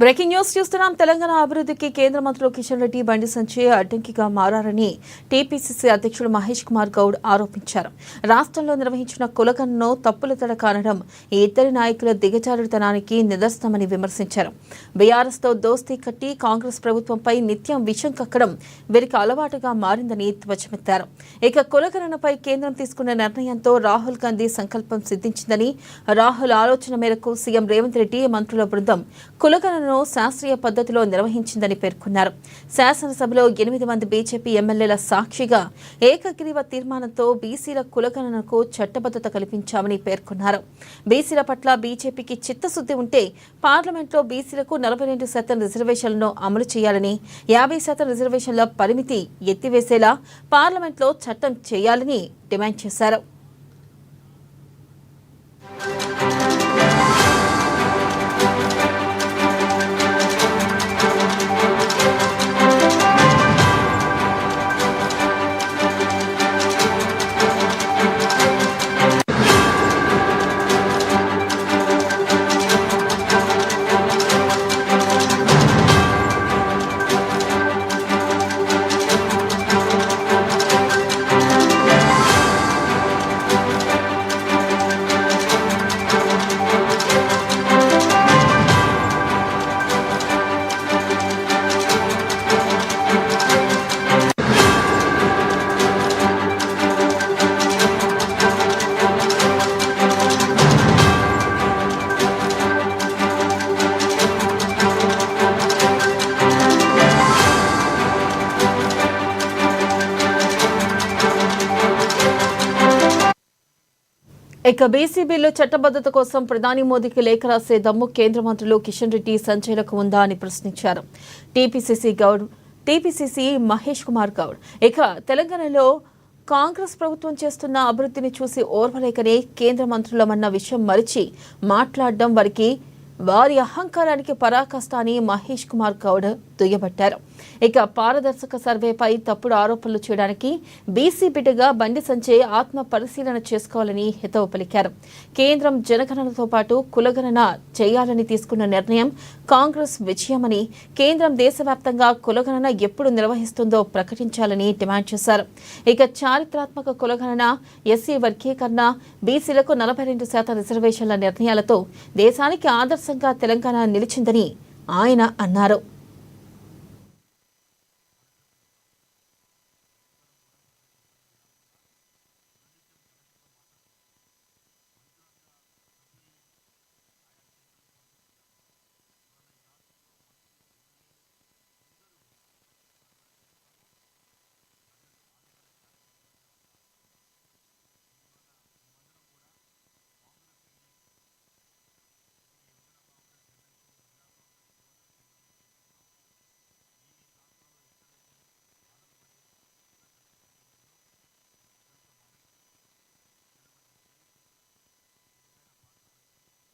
Breaking news చూస్తున్నాం. తెలంగాణ అభివృద్ధికి కేంద్ర మంత్రులు కిషన్ రెడ్డి, బండి సంజయ్ అడ్డంకిగా మారారని టీపీసీసీ అధ్యక్షుడు మహేష్ కుమార్ గౌడ్ ఆరోపించారు. రాష్ట్రంలో నిర్వహించిన కులగణనను తప్పుల తడ కారణం ఈ ఇద్దరి నాయకుల దిగజారుడుతనానికి నిదర్శనమని విమర్శించారు. బీఆర్ఎస్తో దోస్తీ కట్టి కాంగ్రెస్ ప్రభుత్వంపై నిత్యం విషం కక్కడం వీరికి అలవాటుగా మారిందని ధ్వజమెత్తారు. ఇక కులగణనపై కేంద్రం తీసుకున్న నిర్ణయంతో రాహుల్ గాంధీ సంకల్పం సిద్ధించిందని, రాహుల్ ఆలోచన మేరకు సీఎం రేవంత్ రెడ్డి మంత్రుల బృందం కులగణనను శాస్త్రీయ పద్ధతిలో నిర్వహించిందని పేర్కొన్నారు. శాసనసభలో 8 మంది బీజేపీ ఎమ్మెల్యేల సాక్షిగా ఏకగ్రీవ తీర్మానంతో బీసీల కులగణనకు చట్టబద్ధత కల్పించామని పేర్కొన్నారు. బీసీల పట్ల బీజేపీకి చిత్తశుద్ధి ఉంటే పార్లమెంట్లో బీసీలకు 42% రిజర్వేషన్లను అమలు చేయాలని, 50% రిజర్వేషన్ల పరిమితి ఎత్తివేసేలా పార్లమెంట్లో చట్టం చేయాలని డిమాండ్ చేశారు. ఇక బీసీ బిల్లు చట్టబద్ధత కోసం ప్రధాని మోదీకి లేఖ రాసే దమ్ము కేంద్ర మంత్రులు కిషన్ రెడ్డి, సంజయ్లకు ఉందా అని ప్రశ్నించారు టీపీసీసీ మహేష్ కుమార్ గౌడ్. ఇక తెలంగాణలో కాంగ్రెస్ ప్రభుత్వం చేస్తున్న అభివృద్ధిని చూసి ఓర్వలేకనే కేంద్ర మంత్రులమన్న విషయం మరిచి మాట్లాడడం వారి అహంకారానికి పరాకాష్ట అని మహేష్ కుమార్ గౌడ్ దుయ్యబట్టారు. ఇక పారదర్శక సర్వేపై తప్పుడు ఆరోపణలు చేయడానికి బీసీ బిడ్డగా బండి సంజయ్ ఆత్మ పరిశీలన చేసుకోవాలని హితవు పలికారు. కేంద్రం జనగణనతో పాటు కులగణన చేయాలని తీసుకున్న నిర్ణయం కాంగ్రెస్ విజయమని, కేంద్రం దేశవ్యాప్తంగా కులగణన ఎప్పుడు నిర్వహిస్తుందో ప్రకటించాలని డిమాండ్ చేశారు. ఇక చారిత్రాత్మక కులగణన, ఎస్సీ వర్గీకరణ, బీసీలకు 42% రిజర్వేషన్ల నిర్ణయాలతో దేశానికి ఆదర్శంగా తెలంగాణ నిలిచిందని ఆయన అన్నారు.